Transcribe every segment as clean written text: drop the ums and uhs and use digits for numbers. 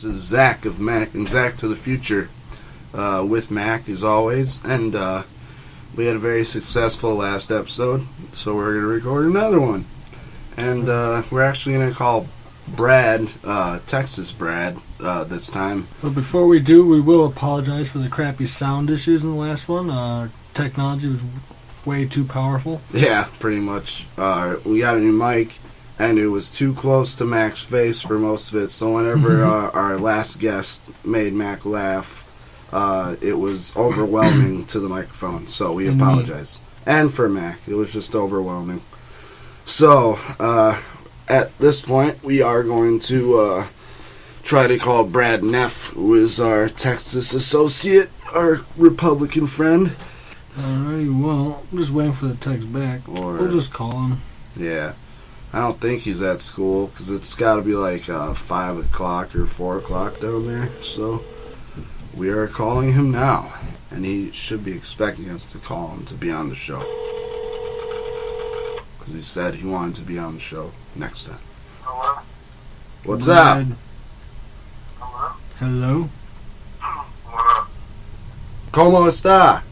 This is Zakk of Mac and Zakk to the Future with Mac as always. And we had a very successful last episode, so we're going to record another one. And we're actually going to call Brad, Texas Brad, this time. But before we do, we will apologize for the crappy sound issues in the last one. Technology was way too powerful. Yeah, pretty much. We got a new mic, and it was too close to Mac's face for most of it, so whenever our last guest made Mac laugh, it was overwhelming to the microphone, so we apologize. And for Mac, it was just overwhelming. So, at this point, we are going to try to call Brad Neff, who is our Texas associate, our Republican friend. Alrighty, well, I'm just waiting for the text back. We'll just call him. Yeah. I don't think he's at school, because it's got to be like 5 o'clock or 4 o'clock down there. So, we are calling him now. And he should be expecting us to call him to be on the show. Because he said he wanted to be on the show next time. Hello? What's up? Hello? Hello? What up? ¿Cómo está?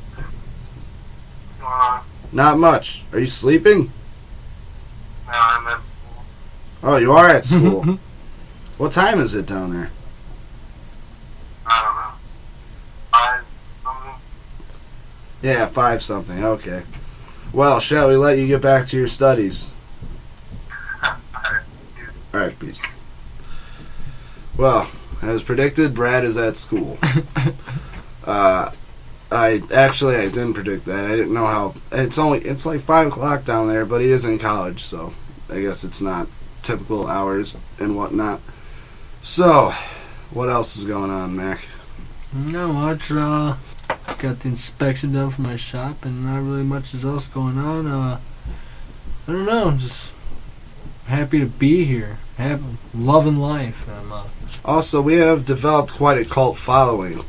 What's going on? Not much. Are you sleeping? No, I'm at school. Oh, you are at school. What time is it down there? I don't know. 5 something? Yeah, 5 something. Okay. Well, shall we let you get back to your studies? Alright, dude. Alright, peace. Well, as predicted, Brad is at school. I didn't predict that. I didn't know how. It's like 5 o'clock down there, but he is in college, so I guess it's not typical hours and whatnot. So, what else is going on, Mac? Not much. Got the inspection done for my shop, and not really much else going on. I don't know. Just happy to be here. Loving life. Also, we have developed quite a cult following,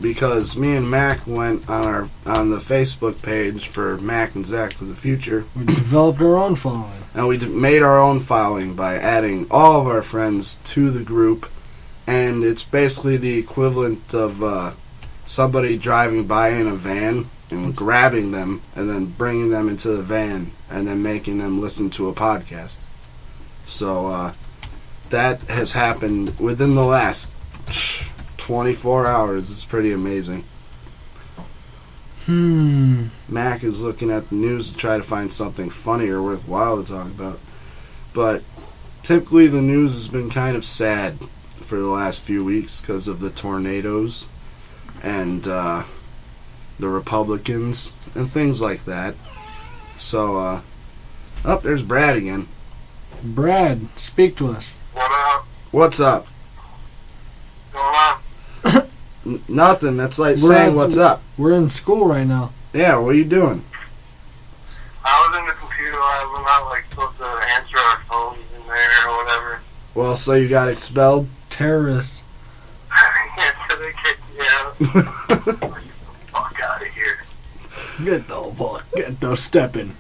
because me and Mac went on the Facebook page for Mac and Zakk to the Future. We developed our own following. And we made our own following by adding all of our friends to the group. And it's basically the equivalent of somebody driving by in a van and grabbing them and then bringing them into the van and then making them listen to a podcast. So that has happened within the last 24 hours. It's pretty amazing. Mac is looking at the news to try to find something funny or worthwhile to talk about. But typically the news has been kind of sad for the last few weeks because of the tornadoes and the Republicans and things like that. So, there's Brad again. Brad, speak to us. What up? What's up? What's going on? Nothing. That's like saying what's up. We're in school right now. Yeah, what are you doing? I was in the computer lab. We're not like supposed to answer our phones in there or whatever. Well, so you got expelled? Terrorists. Yeah, so they kicked me out. Get the fuck out of here. Get the stepping.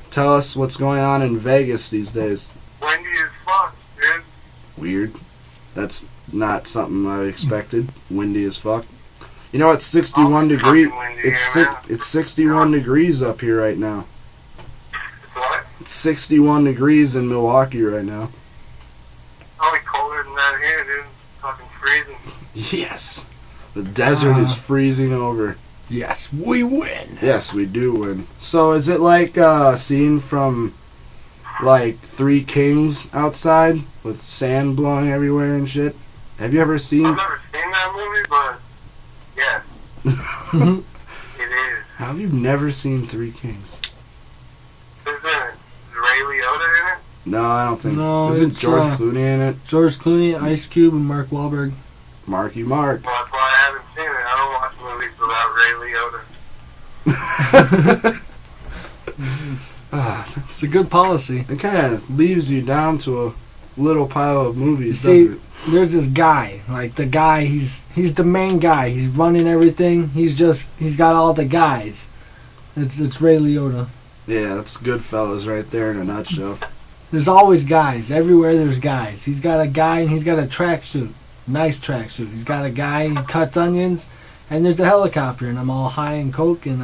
Tell us what's going on in Vegas these days. Windy as fuck, dude. Weird. That's not something I expected. Windy as fuck. You know, it's 61 degrees. It's 61 degrees up here right now. What? It's 61 degrees in Milwaukee right now. Probably colder than that here, dude. It's fucking freezing. Yes. The desert is freezing over. Yes, we win. Yes, we do win. So is it like a scene from like Three Kings outside with sand blowing everywhere and shit? Have you ever seen... I've never seen that movie, but yes. It is. How have you never seen Three Kings? Isn't Ray Liotta in it? No, I don't think No, so. Isn't it's, George Clooney in it? George Clooney, Ice Cube, and Mark Wahlberg. Marky Mark. Well, that's why I haven't seen it. I don't watch movies without Ray Liotta. It's a good policy. It kind of leaves you down to a little pile of movies, See, doesn't it? there's this guy. Like, the guy, he's the main guy. He's running everything. He's got all the guys. It's Ray Liotta. Yeah, that's Goodfellas right there in a nutshell. There's always guys. Everywhere there's guys. He's got a guy and he's got a tracksuit. Nice tracksuit. He's got a guy, he cuts onions, and there's a helicopter, and I'm all high in coke, and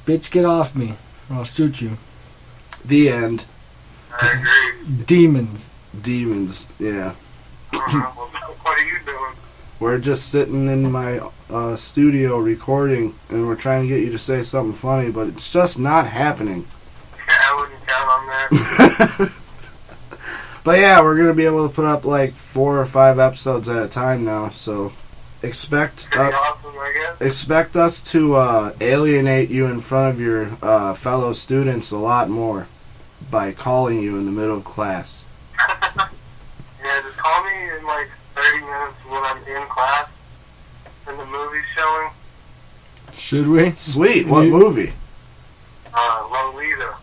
bitch, get off me, or I'll shoot you. The end. I agree. Demons. Demons, yeah. What are you doing? We're just sitting in my studio recording, and we're trying to get you to say something funny, but it's just not happening. Yeah, I wouldn't count on that. But yeah, we're going to be able to put up like 4 or 5 episodes at a time now, so expect Pretty awesome, I guess. expect us to alienate you in front of your fellow students a lot more by calling you in the middle of class. Yeah, just call me in like 30 minutes when I'm in class and the movie's showing. Should we? Sweet, what movie? Lolita.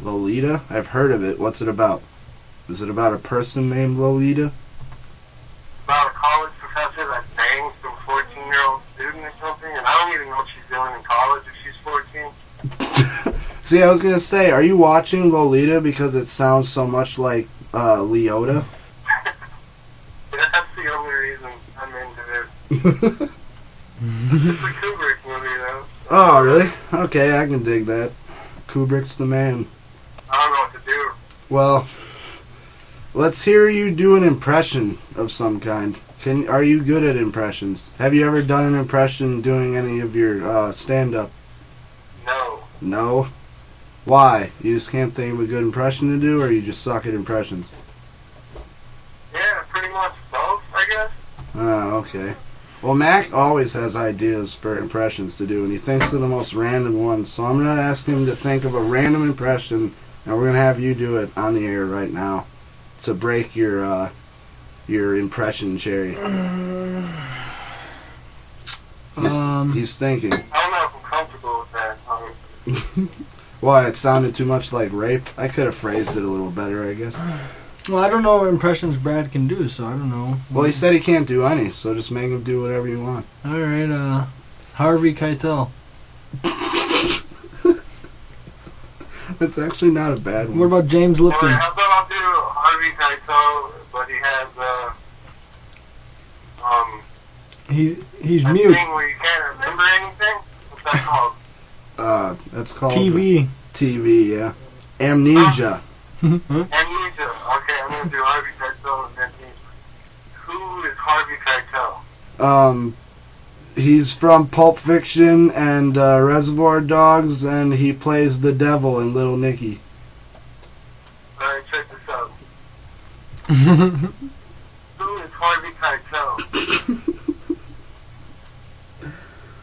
Lolita? I've heard of it. What's it about? Is it about a person named Lolita? About a college professor that bangs some 14-year-old student or something, and I don't even know what she's doing in college if she's 14. See, I was going to say, are you watching Lolita because it sounds so much like Leota? That's the only reason I'm into this. It's a Kubrick movie, though. Oh, really? Okay, I can dig that. Kubrick's the man. I don't know what to do. Well, let's hear you do an impression of some kind. Are you good at impressions? Have you ever done an impression doing any of your stand-up? No. No? Why? You just can't think of a good impression to do, or you just suck at impressions? Yeah, pretty much both, I guess. Oh, okay. Well, Mac always has ideas for impressions to do, and he thinks of the most random ones. So I'm going to ask him to think of a random impression, and we're going to have you do it on the air right now to break your impression cherry. He's thinking. I don't know if I'm comfortable with that. Why? It sounded too much like rape? I could have phrased it a little better, I guess. Well, I don't know what impressions Brad can do, so I don't know. Well, he said he can't do any, so just make him do whatever you want. Alright, Harvey Keitel. That's actually not a bad one. What about James Lipton? How about I'll do Harvey Keitel, but he has, He's a mute. thing where you can't remember anything? What's that called? That's called TV. TV, yeah. Amnesia. Amnesia. Okay, I'm gonna do Harvey Keitel and Amnesia. Who is Harvey Keitel? He's from Pulp Fiction and Reservoir Dogs, and he plays the devil in Little Nicky. Alright, check this out. Who is Harvey Keitel?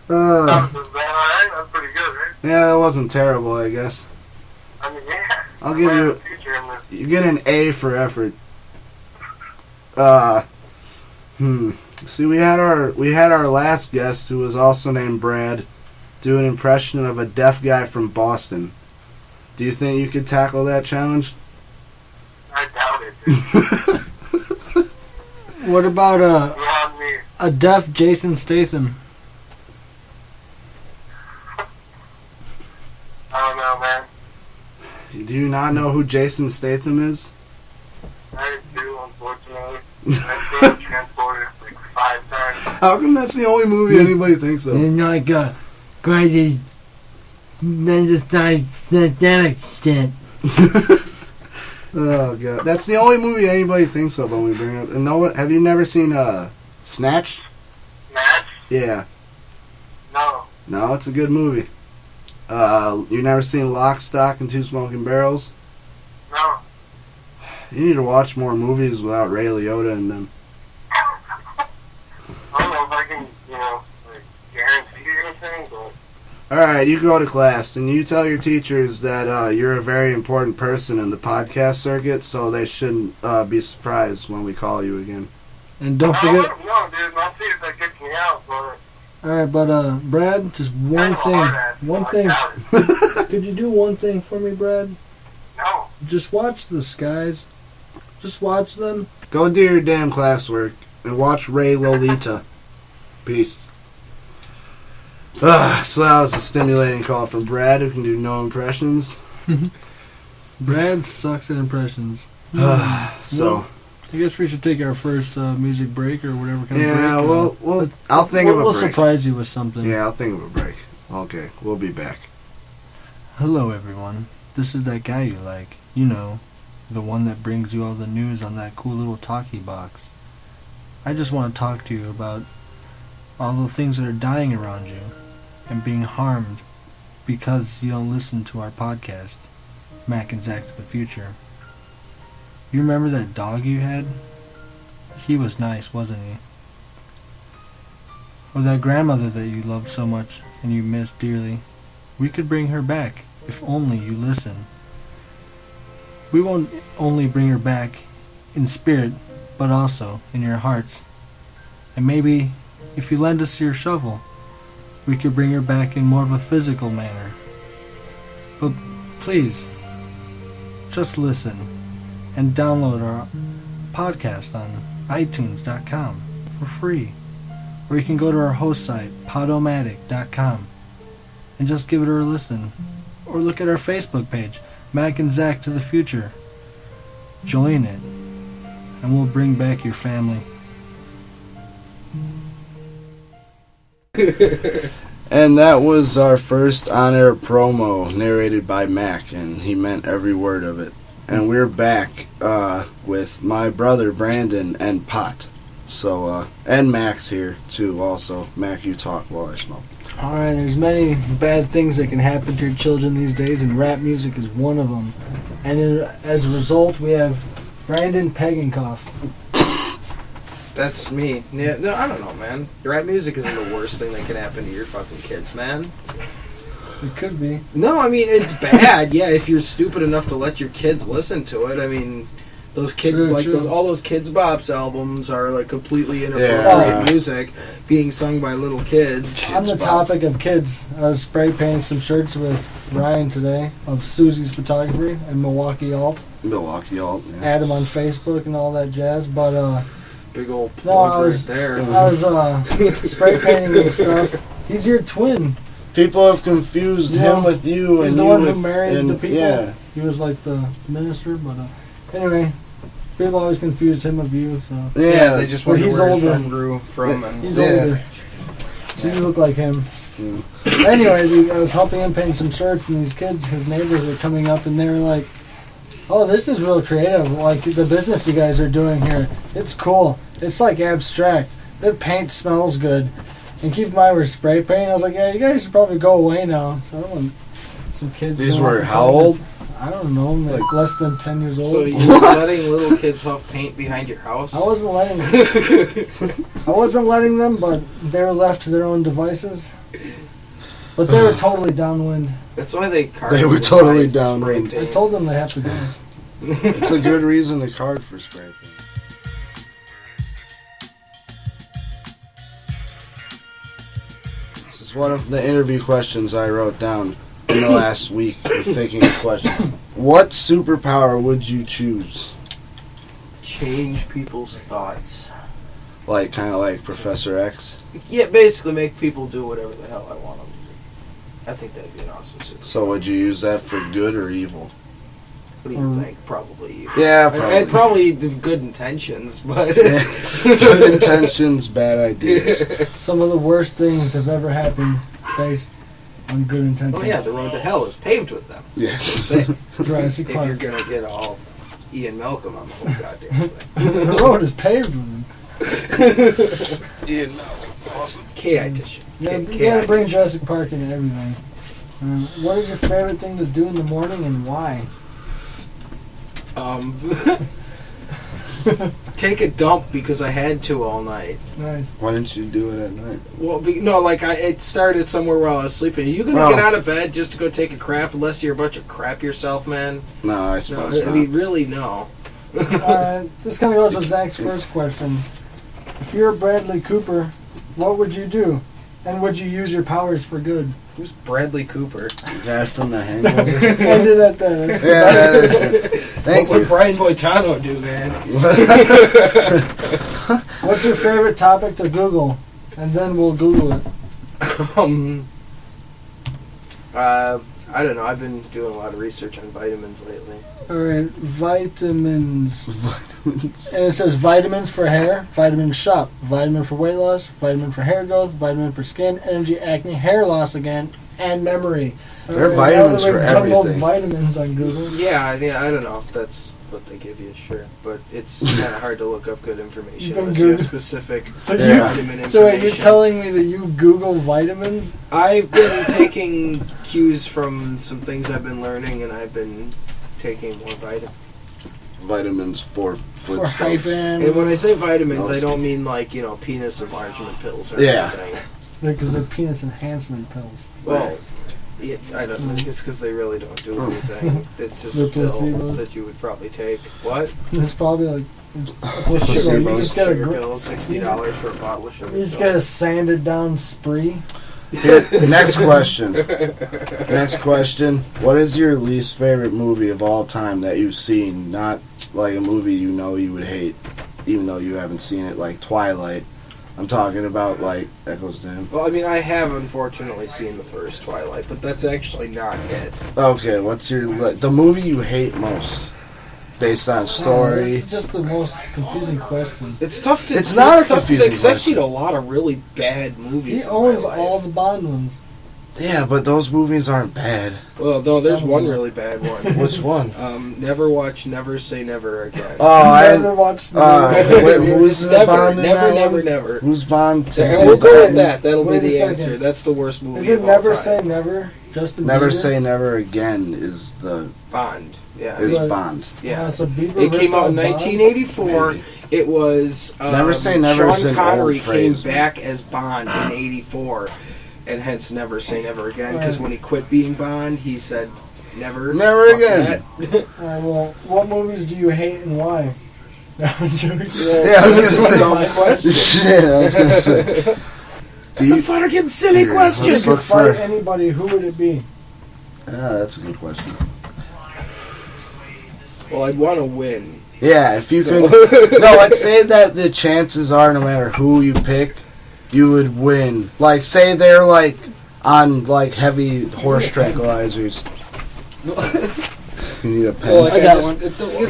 Is that alright? That's pretty good, right? Yeah, that wasn't terrible, I guess. I mean, yeah. I'll give you. Future in this. You get an A for effort. See, we had our last guest, who was also named Brad, do an impression of a deaf guy from Boston. Do you think you could tackle that challenge? I doubt it, dude. What about Beyond me. a deaf Jason Statham? I don't know, man. Do you not know who Jason Statham is? I do, unfortunately. I've been transported like 5 times. How come that's the only movie anybody thinks of? And like crazy, satanic shit. Oh god, that's the only movie anybody thinks of when we bring up. And have you never seen Snatch? Match? Yeah. No. No, it's a good movie. You never seen Lock, Stock, and Two Smoking Barrels? No. You need to watch more movies without Ray Liotta in them. I don't know if I can, like, guarantee anything, but... Alright, you go to class, and you tell your teachers that you're a very important person in the podcast circuit, so they shouldn't be surprised when we call you again. And don't I forget. don't know, dude. I'll see if that gets me out, but... Alright, but Brad, just one thing. One thing. Could you do one thing for me, Brad? No. Just watch the skies. Just watch them. Go do your damn classwork and watch Ray Lolita. Peace. So that was a stimulating call from Brad, who can do no impressions. Brad sucks at impressions. So, I guess we should take our first music break or whatever kind of break. Yeah, well, I'll think of a break. We'll surprise you with something. Yeah, I'll think of a break. Okay, we'll be back. Hello, everyone. This is that guy you like. You know, the one that brings you all the news on that cool little talkie box. I just want to talk to you about all the things that are dying around you and being harmed because you don't listen to our podcast, Mac and Zakk to the Future. You remember that dog you had? He was nice, wasn't he? Or that grandmother that you loved so much and you missed dearly. We could bring her back if only you listen. We won't only bring her back in spirit, but also in your hearts. And maybe if you lend us your shovel, we could bring her back in more of a physical manner. But please, just listen and download our podcast on iTunes.com for free. Or you can go to our host site, podomatic.com, and just give it a listen. Or look at our Facebook page, Mac and Zakk to the Future. Join it, and we'll bring back your family. And that was our first on-air promo, narrated by Mac, and he meant every word of it. And we're back with my brother Brandon and Pot. So, and Mac's here too. Also, Mac, you talk while I smoke. All right, there's many bad things that can happen to your children these days, and rap music is one of them. And as a result, we have Brandon Pegenkoff. That's me. Yeah, no, I don't know, man. Rap music isn't the worst thing that can happen to your fucking kids, man. It could be. No, I mean, it's bad, yeah, if you're stupid enough to let your kids listen to it. I mean, those kids, all those Kids Bop's albums are, like, completely inappropriate music being sung by little kids. On the topic of kids, I was spray painting some shirts with Ryan today of Susie's Photography and Milwaukee Alt. Milwaukee Alt, yeah. Add him on Facebook and all that jazz, but, big old plug right there. I was spray painting and stuff. He's your twin. People have confused him with you. He's and the you one with, who married and, the people. Yeah. He was like the minister, but anyway, people always confused him with you. So yeah, they just wonder where his older. son grew from. And He's older, so you look like him. Anyway, I was helping him paint some shirts, and these kids, his neighbors, were coming up, and they were like, "Oh, this is real creative. Like the business you guys are doing here, it's cool. It's like abstract. The paint smells good." And keep in mind, we're spray painting. I was like, "Yeah, you guys should probably go away now." So I don't want some kids. These were how old? I don't know, like less than 10 years old. So you were letting little kids huff paint behind your house? I wasn't letting them. I wasn't letting them, but they were left to their own devices. But they were totally downwind. That's why they card. They were totally downwind. I told them they have to go. It's a good reason to card for spray paint. This is one of the interview questions I wrote down in the last week of thinking of questions. What superpower would you choose? Change people's thoughts. Like, kind of like Professor X? Yeah, basically make people do whatever the hell I want them to do. I think that'd be an awesome superpower. So would you use that for good or evil? What do you think? Probably evil. Yeah, probably. And probably the good intentions, but... Good intentions, bad ideas. Some of the worst things have ever happened based on good intentions. Oh yeah, the road to hell is paved with them. Yes. That's it. Jurassic If Park. you're going to get all Ian Malcolm on the whole goddamn thing. The road is paved with them. Ian Malcolm. Awesome. K-itition. Yeah, you gotta bring Jurassic Park into everything. What is your favorite thing to do in the morning and why? Take a dump because I had to all night. Nice. Why didn't you do it at night? Well, it started somewhere while I was sleeping. Are you gonna get out of bed just to go take a crap unless you're a bunch of crap yourself, man? No, I suppose No, not. I mean, really, no. This kind of goes with Zack's first question. If you're Bradley Cooper, what would you do? And would you use your powers for good? Who's Bradley Cooper? The guy from The Hangover. Ended at that. That's Thank what you. would Brian Boitano do, man? What's your favorite topic to Google? And then we'll Google it. I don't know. I've been doing a lot of research on vitamins lately. Alright, vitamins. Vitamins. And it says vitamins for hair, vitamin shop, vitamin for weight loss, vitamin for hair growth, vitamin for skin, energy, acne, hair loss again, and memory. There are vitamins for jumbled everything. Vitamins on Google. Yeah, I don't know if that's what they give you, sure. But it's kind of hard to look up good information unless you have specific vitamin information. So you're telling me that you Google vitamins? I've been taking cues from some things I've been learning, and I've been taking more vitamins. Vitamins for For foot stones. hyphen. And when I say vitamins, I don't mean like, penis enlargement pills or anything. Because they're penis enhancement pills. Well, yeah, I don't know. It's because they really don't do anything. It's just They're a pill placebos. that you would probably take. What? It's probably like a placebo. Placebos. You just get a Sugar pills, $60 for a bottle of sugar You just pills. get a sanded down spree. Here, next question. Next question. What is your least favorite movie of all time that you've seen? Not like a movie you know you would hate, even though you haven't seen it, like Twilight. I'm talking about like Echoes Dim. Well, I mean, I have unfortunately seen the first Twilight, but that's actually not it. Okay, what's your the movie you hate most, based on story? This is just the most confusing question. It's tough to. It's not a tough to say confusing because I've question. seen a lot of really bad movies. He in my owns life. all the Bond ones. Yeah, but those movies aren't bad. Well, no, there's Some one of them. really bad one. Which one? Never watch, never say never again. Oh, Never watched the wait, movie. who's the never, Bond in never, that never, one? never. Who's Bond? And we'll go with that. That'll Wait be a the second. answer. That's the worst movie Is it of Never all time. Say Never? Justin Never Bieber? Say Never Again is the Bond. Yeah. Right. Bond. Yeah. So Bieber It came ripped out in off Bond? 1984. Maybe. It was Never Say Never is Sean an Connery old phrase, came back as Bond in '84, and hence Never Say Never Again. Because Right. when he quit being Bond, he said never, Never fuck again. that. Alright, well, what movies do you hate and why? I'm joking. Yeah, I was gonna This is a dumb say. question. Shit, I was gonna say. Do It's you? a fucking silly Here, question. If let's you look could fight for. anybody, who would it be? That's a good question. Well, I'd want to win. Yeah, if you So- could. No, I'd say that the chances are, no matter who you pick, you would win. Like, say they're like on like heavy horse tranquilizers. You need a pen. So like I got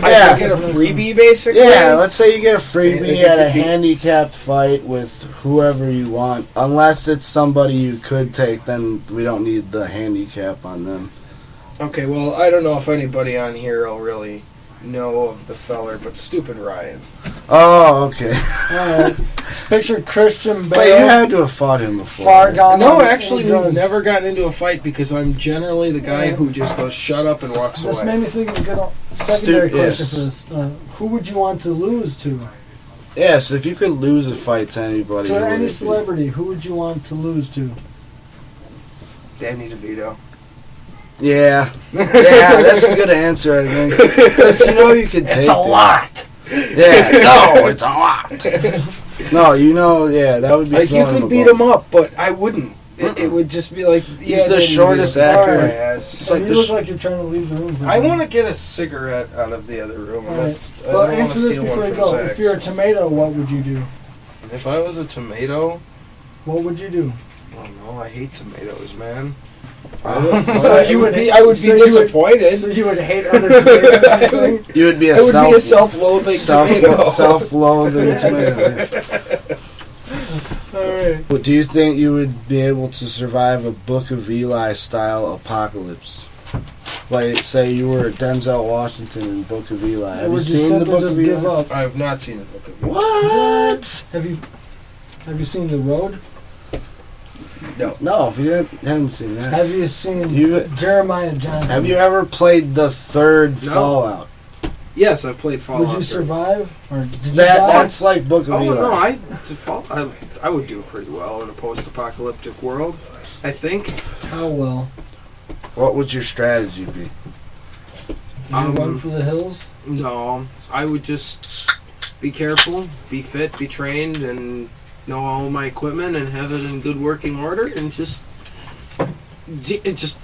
I get a freebie basically. Yeah, let's say you get a freebie It at a could be- handicapped fight with whoever you want. Unless it's somebody you could take, then we don't need the handicap on them. Okay, well, I don't know if anybody on here will really know of the feller, but stupid Ryan. Oh, okay. Alright. Picture Christian But you Bale, had to have fought him before. far gone. No, on actually, drugs. we've never gotten into a fight because I'm generally the guy who just goes shut up and walks This away. made me think of a good secondary question yes. for this. Who would you want to lose to? Yes, if you could lose a fight to anybody, To who would any it be? celebrity, who would you want to lose to? Danny DeVito. Yeah. Yeah, that's a good answer, I think. Because you know you could take It's a lot. Yeah, no, it's a lot. No, you know, yeah, that would be Like, you throwing could a beat bone. him up, but I wouldn't. It would just be like, yeah, He's the Danny shortest DeVito. actor. Alright, yes. It's So like you the look like you're trying to leave the room. For I me. want to get a cigarette out of the other room. Alright. Unless, I Well, don't want to answer this steal before one you from go. Zach's. If you're a tomato, what would you do? If I was a tomato, What would you do? I don't know. I hate tomatoes, man. So you would I would be disappointed. So you would hate other tomatoes? you're saying? You would be a I would be a self-loathing tomato. self-loathing tomato. Alright. But do you think you would be able to survive a Book of Eli style apocalypse? Like, say you were Denzel Washington in Book of Eli. Or Have you would you seen the simply Book just of give Eli? up? I have not seen the Book of Eli. What? Have you seen The Road? No, if you haven't seen that. Have you seen You- Jeremiah Johnson? Have you ever played the third No. Fallout? Yes, I've played Fallout. Would you 3. survive? Or did you That die? that's like Book of Oh Eli. no, I would do pretty well in a post-apocalyptic world. I think. How well? What would your strategy be? Did you run for the hills? No, I would just be careful, be fit, be trained, and know all my equipment and have it in good working order, and just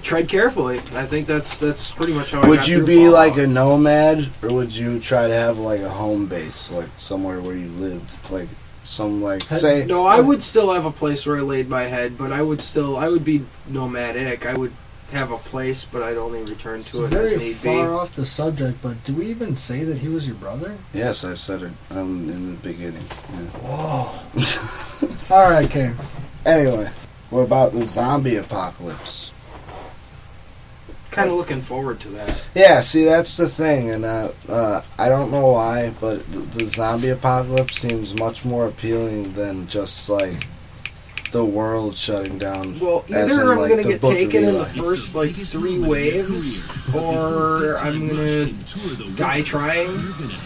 tread carefully. I think that's pretty much how I Would got you through be Fallout. like a nomad, or would you try to have like a home base, like somewhere where you lived, like some like say? No, I would still have a place where I laid my head, but I would be nomadic. I would have a place, but I'd only return to it Very as need be. far off the subject, but do we even say that he was your brother? Yes, I said it in the beginning. Yeah. Whoa. All right, okay. Anyway, what about the zombie apocalypse? Kind of looking forward to that. Yeah, see, that's the thing, and I don't know why, but the zombie apocalypse seems much more appealing than just like the world shutting down. Well, as either in, I'm like, gonna the get Book of taken in the Eli. first like 3 waves, or I'm gonna die trying.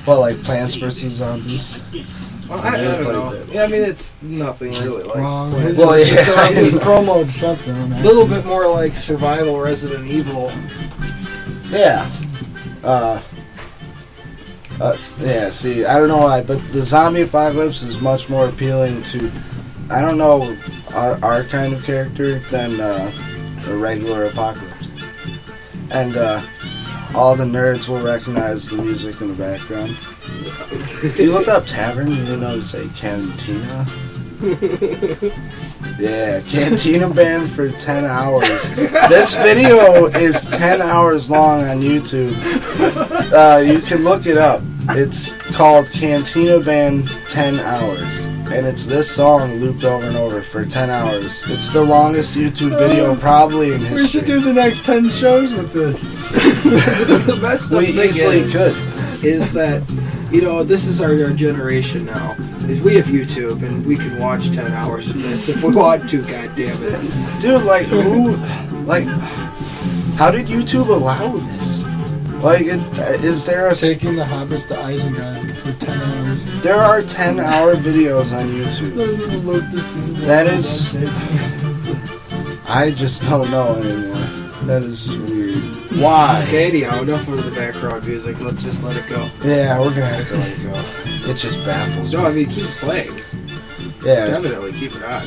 Well, like Plants vs Zombies. Well, I don't know. Yeah, I mean it's nothing really like. Wrong. Well, It's just yeah. He promoted something on a that. little bit more like survival Resident Evil. Yeah. Yeah, see, I don't know why, but the zombie apocalypse is much more appealing to, I don't know, our kind of character than a regular apocalypse. And all the nerds will recognize the music in the background. If you look up tavern, you know to say cantina. Yeah, Cantina Band for 10 hours. This video is 10 hours long on YouTube. You can look it up. It's called Cantina Band 10 Hours. And it's this song looped over and over for 10 hours. It's the longest YouTube video probably in history. We should do the next 10 shows with this. The best We thing easily could. is that, you know, this is our generation now. Is we have YouTube and we can watch 10 hours of this if we want to, goddammit. Dude, like, who, like, how did YouTube allow this? Like, is there a... Taking the hobbits to Isengard for 10 hours. There are 10-hour videos on YouTube. That is... I just don't know anymore. That is just weird. Why? Okay, anyhow, enough of the background music. Let's just let it go. Yeah, we're gonna have to let it go. It just baffles me. No, I mean, keep playing. Yeah. Definitely keep it on.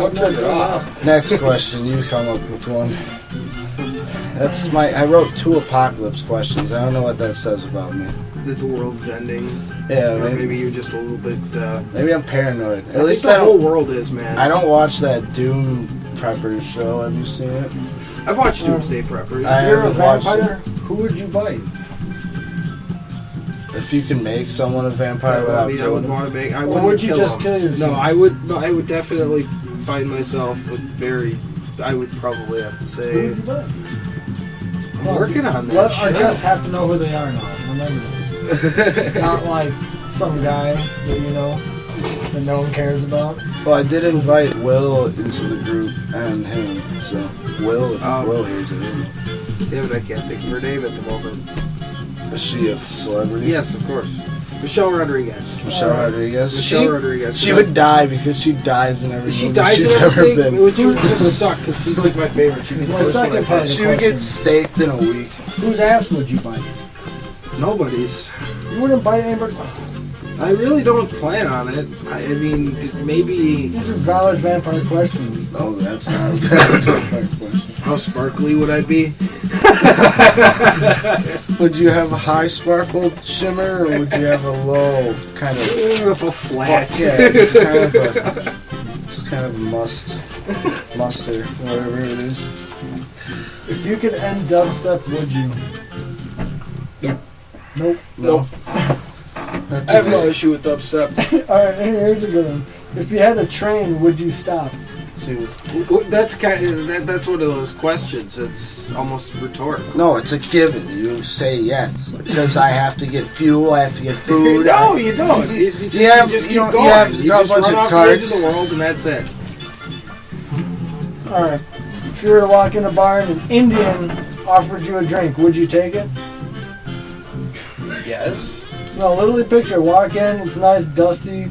Don't turn it off. Next question, you come up with one. That's I wrote 2 apocalypse questions. I don't know what that says about me. That the world's ending. Yeah, Or maybe you're just a little bit... maybe I'm paranoid. At least the whole world is, man. I don't watch that Doom Preppers show. Have you seen it? I've watched Doomsday Preppers. I If you're a haven't watched vampire, who would you bite? If you can make someone a vampire I without mean, I killing would them. want to make... I Or wouldn't would you kill just them. kill yourself? No, I would definitely find myself with very... I would probably have to Who say... would you bite? I'm working on that Let our shit. guests have to know who they are now. Remember this. Not like some guy that you know that no one cares about. Well, I did invite Will into the group and him. So, Will, if Will hears it. Yeah, but I can't think of her name at the moment. Is she a celebrity? Yes, of course. Michelle Rodriguez. Michelle Rodriguez. Michelle Rodriguez. She would die because she dies in every She movie dies she's in ever everything, been. which would just suck because she's like my favorite. She'd be the My first one second I part pick. of She would get staked in a week. Whose ass would you bite? Nobody's. You wouldn't bite anybody. I really don't plan on it. I mean, maybe... These are valid vampire questions. No, that's not a bad question. How sparkly would I be? Would you have a high sparkled shimmer, or would you have a low kind of... A flat. Yeah, just kind of muster, whatever it is. If you could end dubstep, would you? Yep. Nope. No. I have no issue with dubstep. Alright, here's a good one. If you had a train, would you stop? See, That's kind of that's one of those questions. It's almost rhetorical. no, it's a given. You say yes because I have to get fuel. I have to get food. No, you don't. You just, You have- you just you keep don't- you going. have You a just bunch run of off the edge carts. of the world, and that's it. Alright. If you were to walk in a bar and an Indian offered you a drink, would you take it? Yes. No, literally picture, walk in, it's a nice, dusty,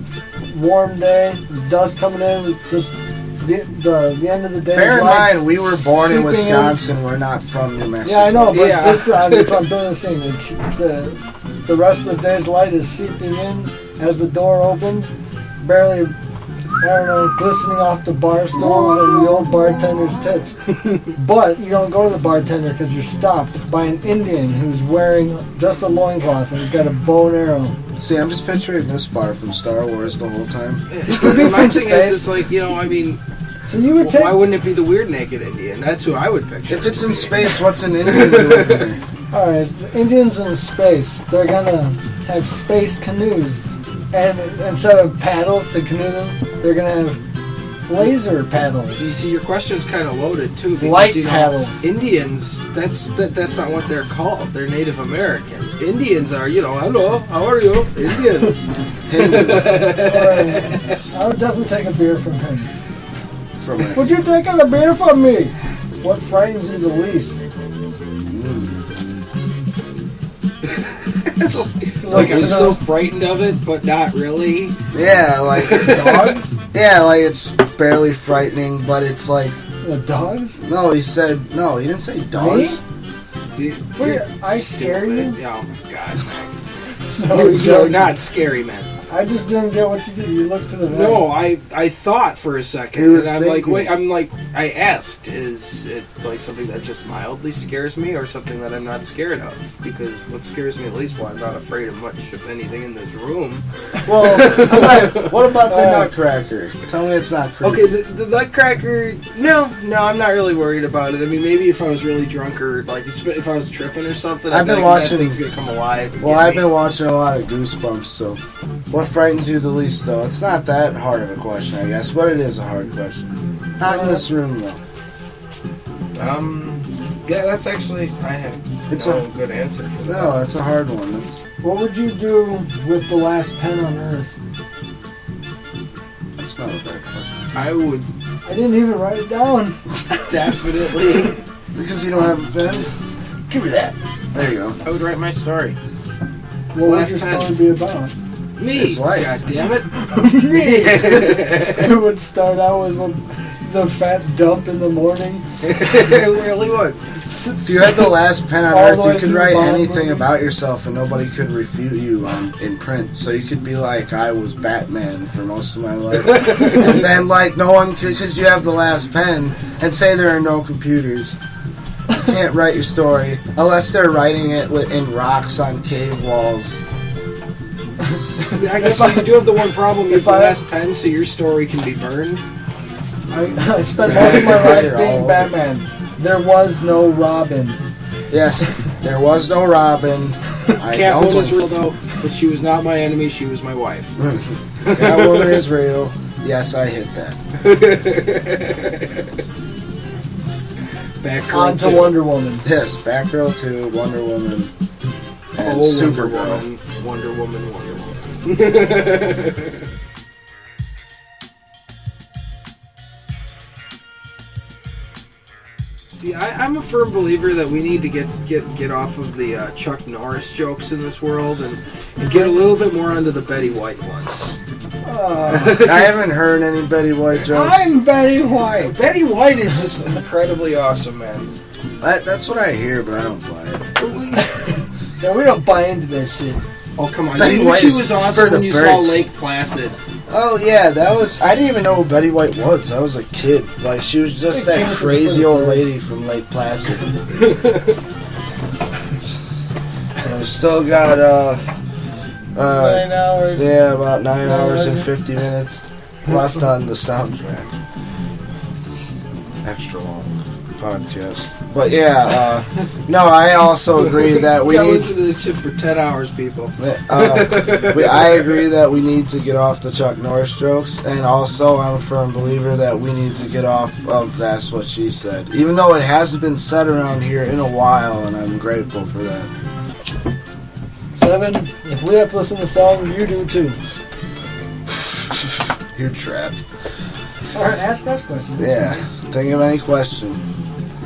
warm day, dust coming in, just the end of the day. Bear in mind, we were born in Wisconsin. We're not from New Mexico. Yeah, I know, but Yeah. this that's what I'm doing the scene. It's the rest of the day's light is seeping in as the door opens, barely, I don't know, glistening off the bar stools and the old bartender's tits. But you don't go to the bartender because you're stopped by an Indian who's wearing just a loincloth and he's got a bow and arrow. See, I'm just picturing this bar from Star Wars the whole time. My thing is, it's like, you know, I mean, So you would take... Why wouldn't it be the weird naked Indian? That's who I would picture. If it's in space, what's an Indian doing here? Alright, the Indians in space, they're gonna have space canoes. And instead of paddles to canoe them, they're gonna have laser paddles. You see, your question's kind of loaded too. Because, Light paddles. Indians, that's not what they're called. They're Native Americans. Indians are, hello, how are you? Indians. Alright, I would definitely take a beer from him. From it. Would you take a beer from me? What frightens you the least? Like, I'm so frightened of it, but not really. Yeah, like Dogs? Yeah, like it's barely frightening, but it's like The dogs? no. He didn't say dogs. Wait, I scare you? Oh my god. No, You're not scary, man. I just didn't get what you did. You looked to the right. No, I thought for a second, He was and I'm thinking. like, I asked, is it like something that just mildly scares me, or something that I'm not scared of? Because what scares me, at least, I'm not afraid of much of anything in this room. Well, I'm like, what about the Nutcracker? Tell me it's not creepy. Okay, the Nutcracker, no, I'm not really worried about it. I mean, maybe if I was really drunk or, like, if I was tripping or something, I've been that watching- thing's gonna come alive. and Well, get I've me. been watching a lot of Goosebumps, so what frightens you the least, though? It's not that hard of a question, I guess, but it is a hard question. Not in this room, though. Yeah, that's actually, I have It's no a- good answer for that. No, it's a hard one. It's, What would you do with the last pen on Earth? that's not a bad question. I would I didn't even write it down. definitely, Because you don't have a pen? Give me that. There you go. I would write my story. What would Last your pen. story be about? Me, His life. God damn it. It would start out with the fat dump in the morning. It really would. If you had the last pen on All earth, the you way could through write Bond anything movies. about yourself and nobody could refute you in print. So you could be like, I was Batman for most of my life. And then, like, no one could, because you have the last pen, and say there are no computers. You can't write your story unless they're writing it in rocks on cave walls. I guess you do have the one problem. You have if the I- last pen, so your story can be burned. I spent most of my life being Batman. There was no Robin. Yes, there was no Robin. Catwoman is real, though, but she was not my enemy. She was my wife. Catwoman is real. Yes, I hit that. Batgirl On to 2. Wonder Woman. Yes, Batgirl 2, Wonder Woman, and Oh, Supergirl. Wonder Woman. See, I'm a firm believer that we need to get off of the Chuck Norris jokes in this world and get a little bit more onto the Betty White ones. I haven't heard any Betty White jokes. I'm Betty White. Betty White is just incredibly awesome, man. That's what I hear, but I don't buy it. Yeah, we don't buy into that shit. Oh, come on. Betty You knew White she is was awesome for the when you birds. saw Lake Placid. Oh yeah, I didn't even know who Betty White was. I was a kid. Like she was just Hey, that Kansas crazy is old for the lady from Lake Placid. And we still got 9 hours. yeah, about 9 9 hours and hours. 50 minutes left on the soundtrack. Extra long podcast. But yeah, no, I also agree that we Got need. listened to this shit for 10 hours, people. I agree that we need to get off the Chuck Norris jokes, and also I'm a firm believer that we need to get off of That's What She Said, even though it hasn't been said around here in a while, and I'm grateful for that. 7, if we have to listen to songs, you do too. You're trapped. Alright, ask us questions. Yeah, think of any question.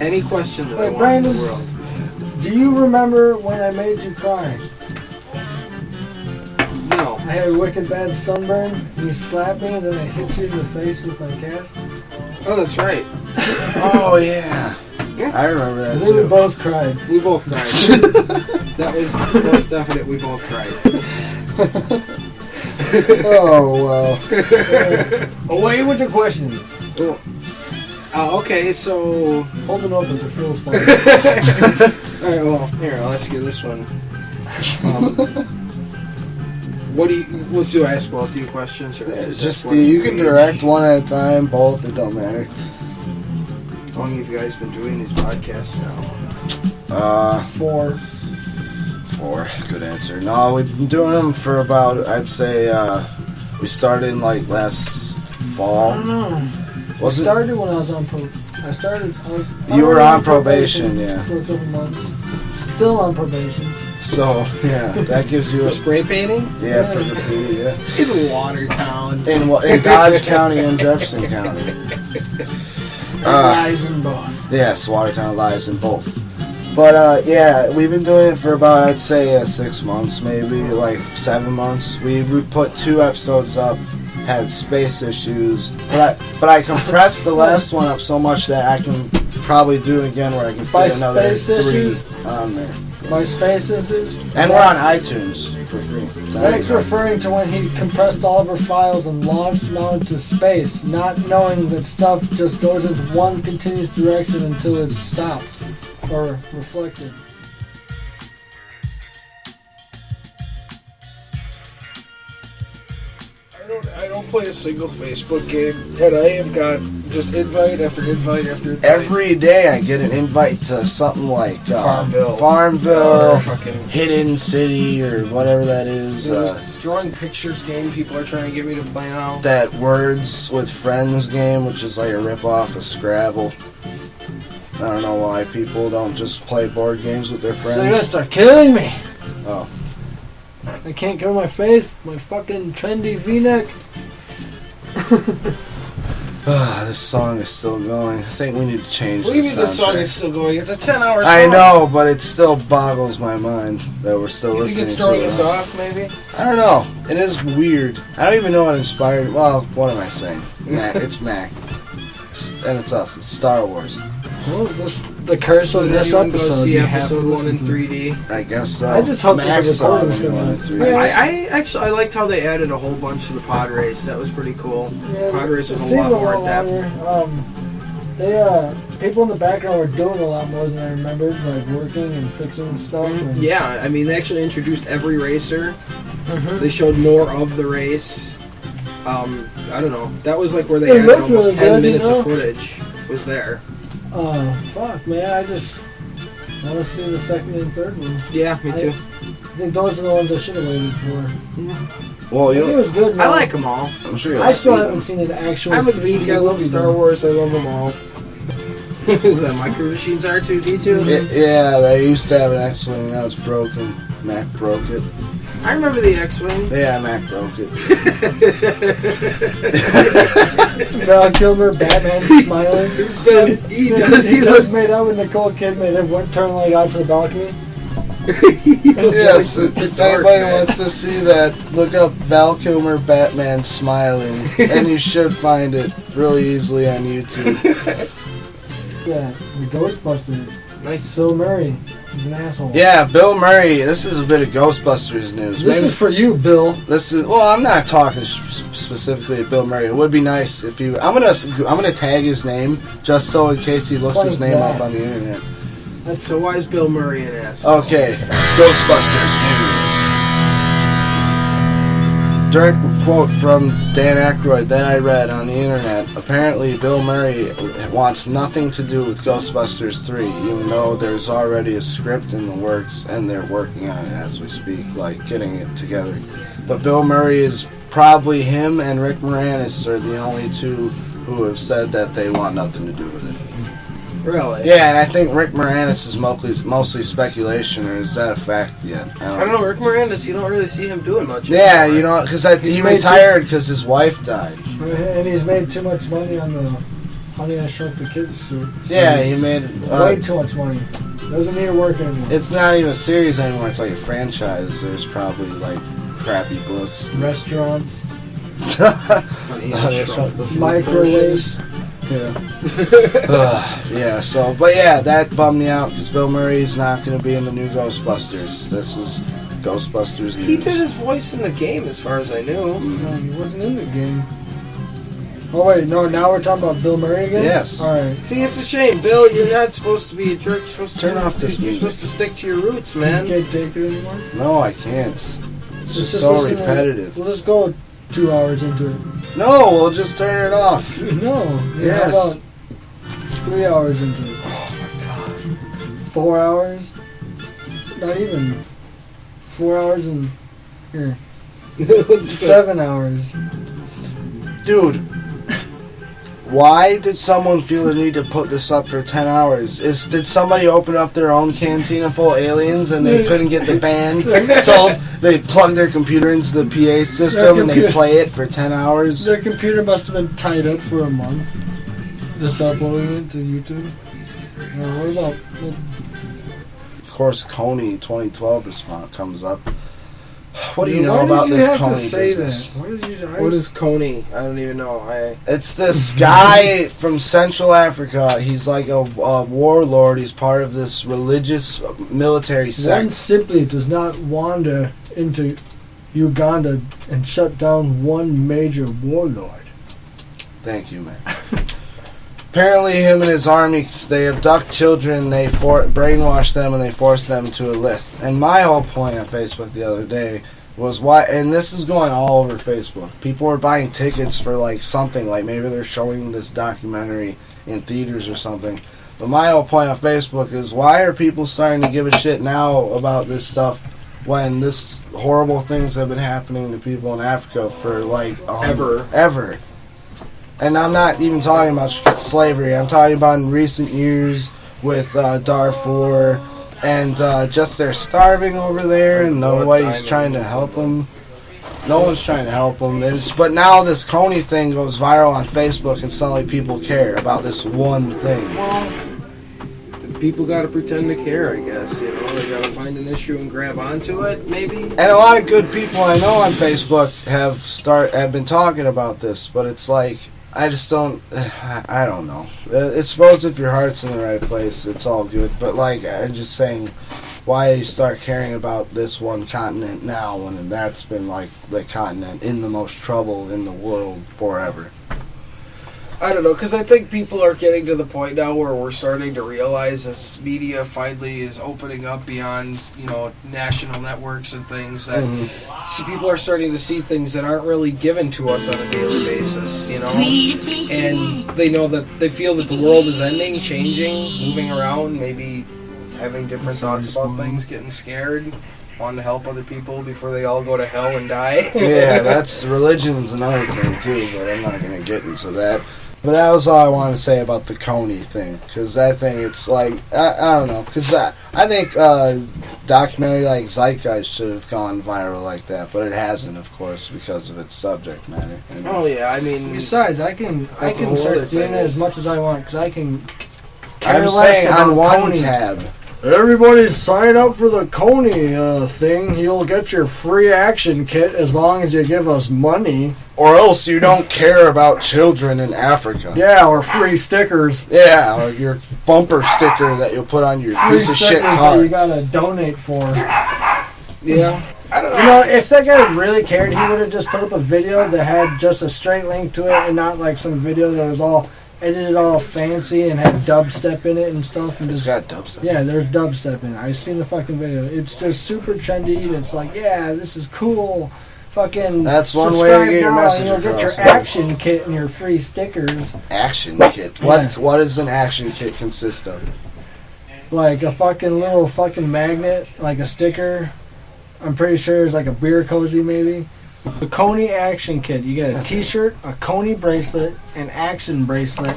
Any question that I Wait, want Brandon. in the world. Do you remember when I made you cry? No. I had a wicked bad sunburn, and you slapped me, and then I hit you in the face with my cast. Oh, that's right. Oh yeah, I remember And that then we too. both cried. We both cried. That was most definite. We both cried. Oh well. Away with the questions. Okay, so... Hold it open, it feels fun. Alright, well, here, let's get this one. We'll do ask both of you questions. Or Just you can direct one at a time, both. It don't matter. How long have you guys been doing these podcasts now? 4. 4. Good answer. No, we've been doing them for about, I'd say, we started in like last fall. I don't know. I started when I was on probation. You were on probation, yeah. For a couple months. Still on probation. So, yeah, that gives you For a... spray painting? Yeah, for graffiti, yeah. In Watertown. In Dodge County and Jefferson County. Lies in both. Yes, Watertown lies in both. But, yeah, we've been doing it for about, I'd say, 6 months, maybe, like 7 months. We put 2 episodes up, had space issues, but I compressed the last one up so much that I can probably do it again where I can fit another 3 on there. My space issues? And we're on iTunes for free. Zack's referring to when he compressed all of our files and launched them out into space, not knowing that stuff just goes into one continuous direction until it's stopped or reflected. I don't play a single Facebook game, and I have got just invite after invite after invite. Every day I get an invite to something like Farmville, Hidden City, or whatever that is. This drawing pictures game people are trying to get me to play now. That Words with Friends game, which is like a rip-off of Scrabble. I don't know why people don't just play board games with their friends. So you're gonna start killing me! Oh. I can't cover my face, my fucking trendy V-neck. This song is still going. I think we need to change What do you the mean this song soundtrack. is still going? It's a 10-hour song. I know, but it still boggles my mind that we're still You think listening it's to throwing it. us off, maybe? I don't know. It is weird. I don't even know what inspired. Well, what am I saying? Mac. It's Mac. And it's us. It's Star Wars. Well, the curse of this Anyone go episode. see You have to episode 1 in listen to. 3D. I guess so. I just hope that the Mac saw recording was everyone good. in 3D. I actually liked how they added a whole bunch to the pod race. That was pretty cool. Yeah, Pod race was it a seemed lot more in longer. depth. People in the background were doing a lot more than I remembered, like working and fixing stuff. And Yeah, I mean, they actually introduced every racer. Mhm. They showed more of the race. I don't know. That was like where they It added looked almost really 10 good, minutes you know? of footage. Was there. Fuck, man, I just want to see the second and third one. Yeah, me too. I think those are the ones I should have waited for. Well, I think it was good, man. I like them all. I'm sure you'll I still see haven't them. seen an actual. I'm a 3D geek. I love movie, Star though. Wars. I love them all. Is that Micro Machines R2-D2? Yeah, they used to have an X-Wing. Now it's broken. Mac broke it. I remember the X-Wing. Yeah, Mac broke it. Val Kilmer, Batman smiling. He does. He just made out with Nicole Kidman and went turn like out to the balcony. Yes, if dark, anybody man. wants to see that, look up Val Kilmer Batman smiling, and you should find it really easily on YouTube. Yeah, the Ghostbusters. Nice. Bill Murray. He's an asshole. Yeah, Bill Murray. This is a bit of Ghostbusters news. This Maybe- is for you, Bill. This is well. I'm not talking specifically to Bill Murray. It would be nice if you. I'm gonna tag his name just so in case he looks What his is name that? up on the internet. So why is Bill Murray an asshole? Okay, Ghostbusters news. Direct quote from Dan Aykroyd that I read on the internet. Apparently, Bill Murray wants nothing to do with Ghostbusters 3, even though there's already a script in the works and they're working on it as we speak, like getting it together. But Bill Murray is probably him and Rick Moranis are the only two who have said that they want nothing to do with it. Really? Yeah, and I think Rick Moranis is mostly speculation, or is that a fact yet? I don't know. Rick Moranis, you don't really see him doing much. Yeah, anymore. you know, because he He's made retired because his wife died. And he's made too much money on the Honey, I Shrunk the Kids suit. Yeah, he made. Way too much money. Doesn't need to work anymore. It's not even a series anymore. It's like a franchise. There's probably like crappy books. Restaurants, Honey, I Shrunk the microwaves. Yeah, so, but yeah, that bummed me out because Bill Murray's not going to be in the new Ghostbusters. This is Ghostbusters news. He did his voice in the game, as far as I knew. No, he wasn't in the game. Oh wait, no, now we're talking about Bill Murray again? Yes. Alright. See, it's a shame, Bill. You're not supposed to be a jerk. You're supposed to Turn off this You're music. supposed to stick to your roots, You man. can't take it anymore? No, I can't. It's just so repetitive. We'll just go 2 hours into it. No, we'll just turn it off. No. Yeah, Yes. how about 3 hours into it? Oh my god. 4 hours? Not even. 4 hours and... Here. 7 hours. Dude, why did someone feel the need to put this up for 10 hours? Did somebody open up their own cantina full of aliens and they couldn't get the band? So they plug their computer into the PA system and they play it for 10 hours? Their computer must have been tied up for a month. Just uploading it to YouTube. What about... Of course, Kony 2012 response comes up. What do you know about this Kony business? What is Kony? I don't even know. It's this guy from Central Africa. He's like a warlord. He's part of this religious military sect. One simply does not wander into Uganda and shut down one major warlord. Thank you, man. Apparently, him and his army, they abduct children, they brainwash them, and they force them to enlist. And my whole point on Facebook the other day was why, and this is going all over Facebook. People are buying tickets for like something, like maybe they're showing this documentary in theaters or something. But my whole point on Facebook is why are people starting to give a shit now about this stuff when this horrible things have been happening to people in Africa for like ever. And I'm not even talking about slavery. I'm talking about in recent years with Darfur and just they're starving over there and nobody's trying to help them. No one's trying to help them. But now this Kony thing goes viral on Facebook and suddenly people care about this one thing. Well, people got to pretend to care, I guess. You know, they got to find an issue and grab onto it, maybe. And a lot of good people I know on Facebook have been talking about this, but it's like I just don't. I don't know. It's supposed if your heart's in the right place, it's all good. But like I'm just saying, why you start caring about this one continent now when that's been like the continent in the most trouble in the world forever? I don't know, because I think people are getting to the point now where we're starting to realize as media finally is opening up beyond, you know, national networks and things that people are starting to see things that aren't really given to us on a daily basis, you know, and they know that they feel that the world is ending, changing, moving around, maybe having different thoughts about things, getting scared, wanting to help other people before they all go to hell and die. Yeah, that's religion's another thing too, but I'm not going to get into that. But that was all I wanted to say about the Kony thing, because that thing, it's like, I don't know, because I think documentary like Zeitgeist should have gone viral like that, but it hasn't, of course, because of its subject matter. And oh yeah, I mean, besides, I can search the internet as much as I want, because I can. I'm saying on one tab. Everybody sign up for the Kony thing. You'll get your free action kit as long as you give us money. Or else you don't care about children in Africa. Yeah, or free stickers. Yeah, or your bumper sticker that you'll put on your free piece of shit that car. You gotta donate for. Yeah. I don't know. You know, if that guy really cared, he would have just put up a video that had just a straight link to it and not like some video that was all edited all fancy and had dubstep in it and stuff. And It's just, got dubstep. Yeah, there's dubstep in it. I've seen the fucking video. It's just super trendy and it's like, yeah, this is cool. Fucking that's one way to get your message and you'll get your across. action kit and your free stickers. Action kit? What does an action kit consist of? Like a fucking little fucking magnet, like a sticker. I'm pretty sure it's like a beer cozy maybe. The Kony action kit. You get a t-shirt, a Kony bracelet, an action bracelet,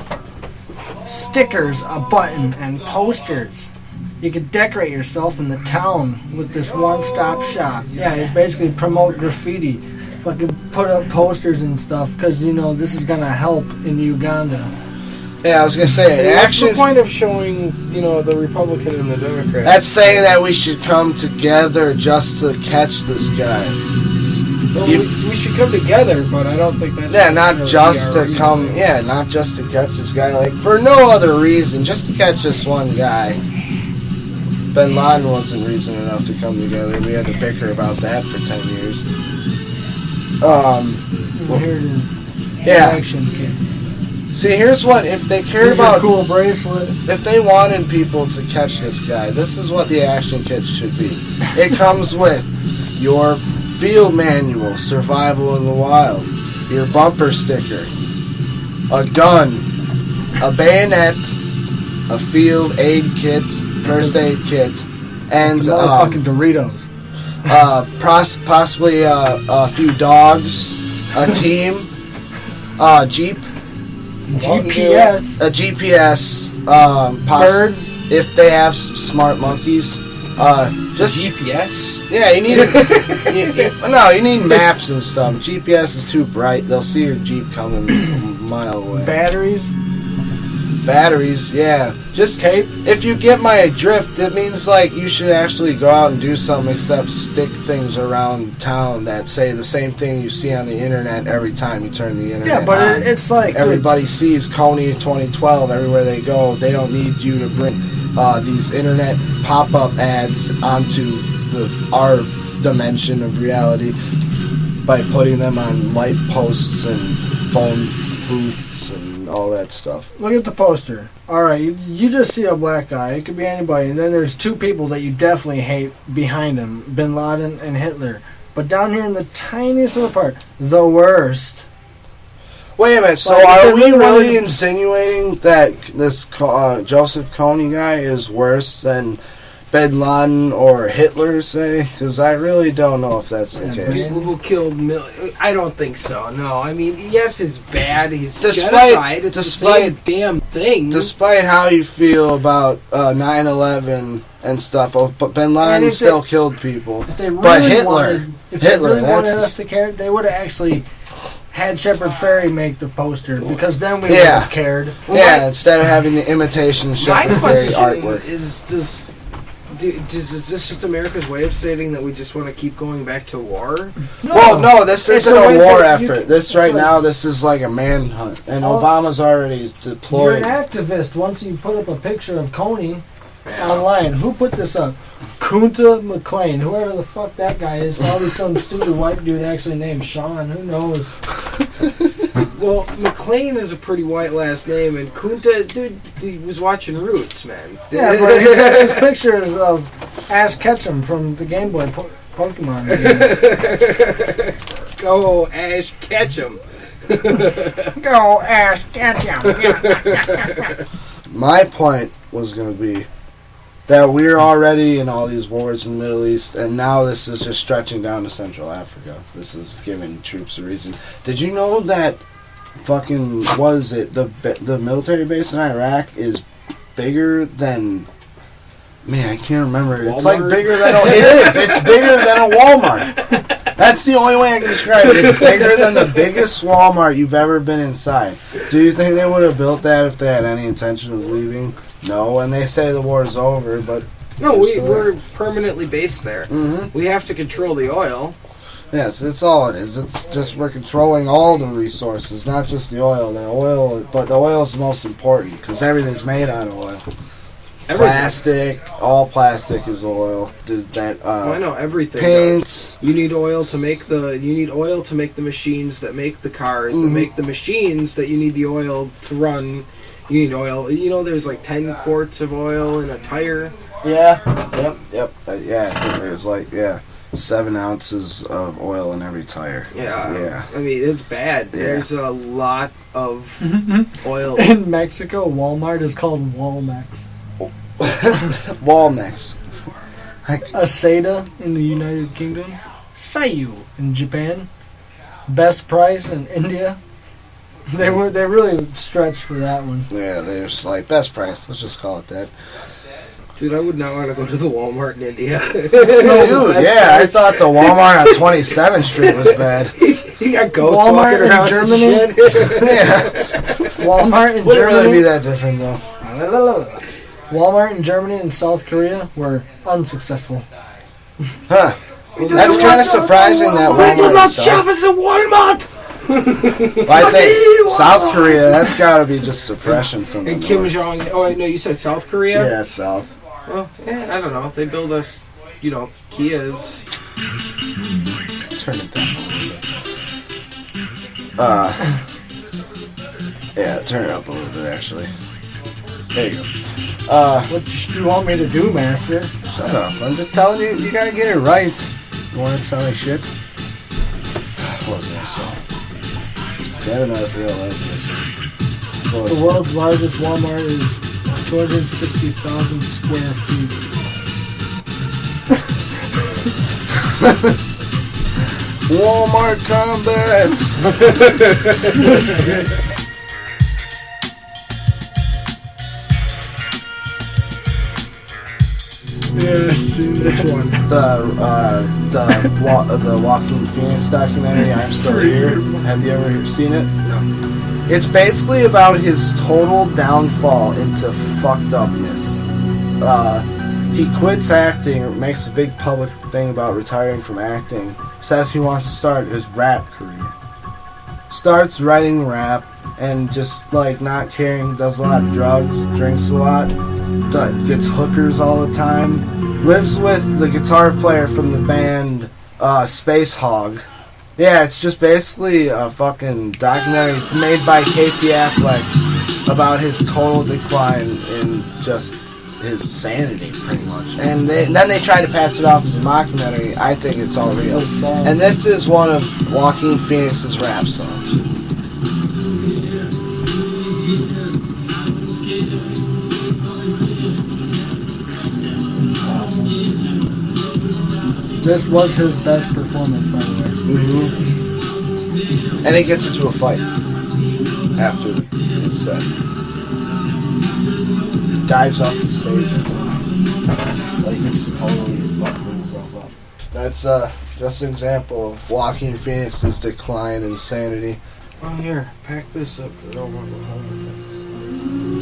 stickers, a button, and posters. You can decorate yourself in the town with this one-stop shop. Yeah, it's basically promote graffiti. Fucking put up posters and stuff because, you know, this is going to help in Uganda. Yeah, I was going to say, what's the point of showing, you know, the Republican and the Democrat? That's saying that we should come together just to catch this guy. Well, we should come together, but I don't think that's... Yeah, not just to come... Yeah, not just to catch this guy. Like, for no other reason, just to catch this one guy. Bin Laden wasn't reason enough to come together. We had to bicker about that for 10 years. Well, here it is. Yeah. Action kit. See, here's what... If they cared Here's about... a cool bracelet. If they wanted people to catch this guy, this is what the action kit should be. It comes with your field manual, survival in the wild, your bumper sticker, a gun, a bayonet, a field aid kit, first aid kit, and Some motherfucking Doritos. Possibly a few dogs, a team, Jeep, GPS. a GPS, Birds. if they have smart monkeys. Just GPS. yeah, you need you need maps and stuff. GPS is too bright; they'll see your Jeep coming a mile away. Batteries, yeah. Just Tape. if you get my drift, it means like you should actually go out and do something except stick things around town that say the same thing you see on the internet every time you turn the internet Yeah, but on. it's like Everybody sees Kony 2012 everywhere they go. They don't need you to bring these internet pop-up ads onto our dimension of reality by putting them on light posts and phone booths and all that stuff. Look at the poster. Alright, you just see a black guy. It could be anybody. And then there's two people that you definitely hate behind him. Bin Laden and Hitler. But down here in the tiniest little part, the worst. Wait a minute, so Like, are if we they really really wanted- insinuating that this Joseph Kony guy is worse than Bin Laden or Hitler, say? Because I really don't know if that's the Yeah, case. People who killed I don't think so. No, I mean, yes, it's bad. It's Despite- genocide. It's the same damn thing. Despite how you feel about 9/11 and stuff, but Bin Laden if still killed people. If they really But Hitler, wanted, if Hitler, they really wanted that's- us to care, they would have actually had Shepard Fairey make the poster, because then we would Yeah. have cared. Yeah, instead of having the imitation My Shepard Fairey question artwork. is is this just America's way of stating that we just want to keep going back to war? Well, no, this It's isn't a a way war that you effort. can- This it's right like- now, this is like a manhunt, and Oh. Obama's already You're deployed. an activist once you put up a picture of Kony online. Who put this up? Kunta McLean, whoever the fuck that guy is. Probably some stupid white dude actually named Sean. Who knows? Well, McLean is a pretty white last name, and Kunta, dude, he was watching Roots, man. Yeah, but he's got his pictures of Ash Ketchum from the Game Boy Pokemon game. Go Ash Ketchum. Go Ash Ketchum. My point was going to be that we're already in all these wars in the Middle East, and now this is just stretching down to Central Africa. This is giving troops a reason. Did you know that fucking, what is it, the military base in Iraq is bigger than, man, I can't remember. It's like Walmart? bigger than, it is. It's bigger than a Walmart. That's the only way I can describe it. It's bigger than the biggest Walmart you've ever been inside. Do you think they would have built that if they had any intention of leaving? No, and they say the war is over, but... No, we're permanently based there. Mm-hmm. We have to control the oil. Yes, that's all it is. It's just we're controlling all the resources, not just the oil. But the oil is the most important because everything's made out of oil. Plastic, all plastic is oil. I know everything. Paints. You need oil to make the machines that make the cars, that make the machines that you need the oil to run. You need oil. You know, there's like 10 quarts of oil in a tire. Yeah. Yep. Yeah, I think there's 7 ounces of oil in every tire. Yeah. I mean, it's bad. Yeah. There's a lot of oil. In Mexico, Walmart is called Walmex. Walmex. Aseda in the United Kingdom. Sayu in Japan. Best Price in India. They really stretched for that one. Yeah, there's like best price. Let's just call it that. Dude, I would not want to go to the Walmart in India. Dude, yeah, I thought the Walmart on 27th Street was bad. You got goats Walmart walking in around Germany? and shit. Yeah. Walmart in Wouldn't really be Germany. that different though. Walmart in Germany and South Korea were unsuccessful. Huh. That's kind of surprising that Walmart shoppers at Walmart. I think South Korea, that's got to be just suppression from the And Kim North. Jong. Oh wait, no, you said South Korea. Yeah, South. Well, yeah, I don't know. They build us, Kias. Turn it down a little bit. Yeah, turn it up a little bit actually. There you go. What do you want me to do, Master? Shut up. I'm just telling you, you gotta get it right. You want it to sound like shit? wasn't a song. Damn it, I forgot what this. So The world's largest Walmart is 260,000 square feet. Walmart combat. Yes. Which one? The Joaquin Phoenix documentary, I'm Still Here. Have you ever seen it? No. It's basically about his total downfall into fucked upness. He quits acting, makes a big public thing about retiring from acting, says he wants to start his rap career. Starts writing rap and just like not caring, does a lot of drugs, drinks a lot, gets hookers all the time, lives with the guitar player from the band Space Hog. Yeah, it's just basically a fucking documentary made by Casey Affleck about his total decline in just his sanity, pretty much. And then they try to pass it off as a mockumentary. I think it's all real. And this is one of Joaquin Phoenix's rap songs. This was his best performance, by the way. Mm-hmm. And he gets into a fight after it's set. Dives off the stage. Like he just totally fucked himself up. That's just an example of Joaquin Phoenix's decline in sanity. Oh, here, pack this up. I don't want to go home with it.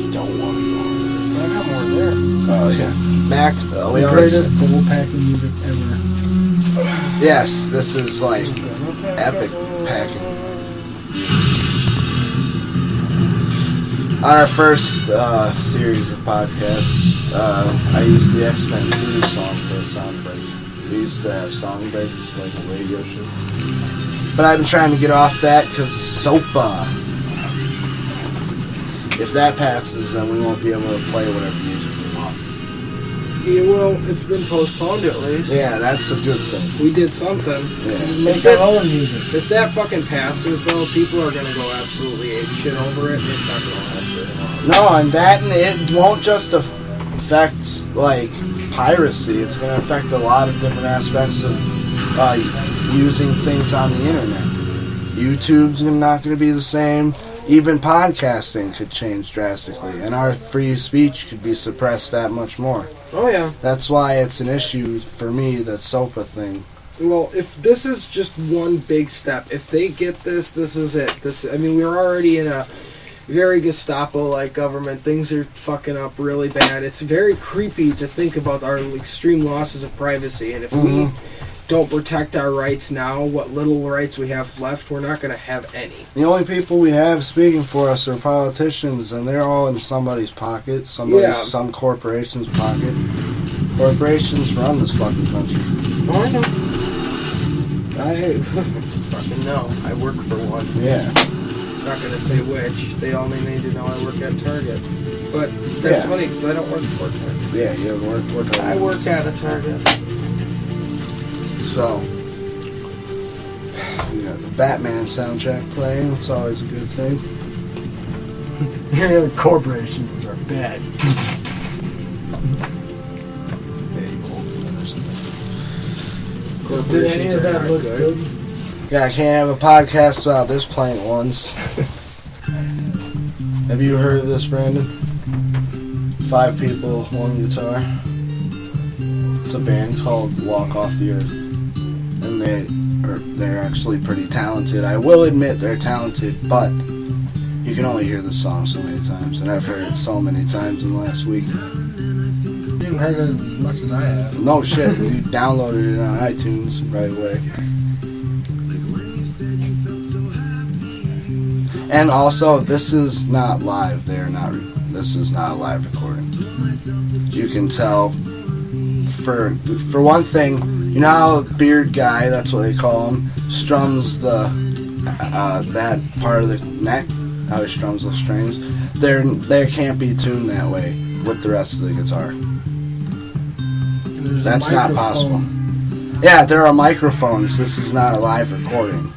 You don't want to go home. I got more there. Oh, yeah. Mac, we The always greatest bowl packing music ever. yes, this is like epic packing. On our first series of podcasts, I used the X-Men theme song for a sound break. We used to have song breaks like a radio show. But I've been trying to get off that because SOPA. If that passes, then we won't be able to play whatever music we want. Yeah, well, it's been postponed at least. Yeah, that's a good thing. We did something. Yeah. Make our own music. If that fucking passes, though, people are gonna go absolutely ape shit over it, and it's not gonna last very long. No, and it won't just affect, like, piracy. It's going to affect a lot of different aspects of using things on the internet. YouTube's not going to be the same. Even podcasting could change drastically, and our free speech could be suppressed that much more. Oh, yeah. That's why it's an issue for me, that SOPA thing. Well, if this is just one big step, if they get this, this is it. I mean, we're already in a very Gestapo-like government. Things are fucking up really bad. It's very creepy to think about our extreme losses of privacy, and if we don't protect our rights now, what little rights we have left, we're not going to have any. The only people we have speaking for us are politicians, and they're all in somebody's pocket, some corporation's pocket. Corporations run this fucking country. Oh, I know. I fucking know. I work for one. Yeah. Not going to say which. They only need to know I work at Target. But that's funny, because I don't work for Target. Yeah, you don't work for Target. I work at a Target. So, we got the Batman soundtrack playing. It's always a good thing. Corporations are bad. Yeah, you hold it. Did any of that look good? Yeah, I can't have a podcast without this playing at once. Have you heard of this, Brandon? 5 people, 1 guitar. It's a band called Walk Off the Earth. And they're actually pretty talented. I will admit they're talented, but you can only hear the song so many times, and I've heard it so many times in the last week. You haven't heard it as much as I have. No shit, you downloaded it on iTunes right away. And also, this is not live. This is not a live recording. You can tell. For one thing, you know how beard guy, that's what they call him, strums that part of the neck, how he strums those strings. They can't be tuned that way with the rest of the guitar. That's not possible. Yeah, there are microphones. This is not a live recording.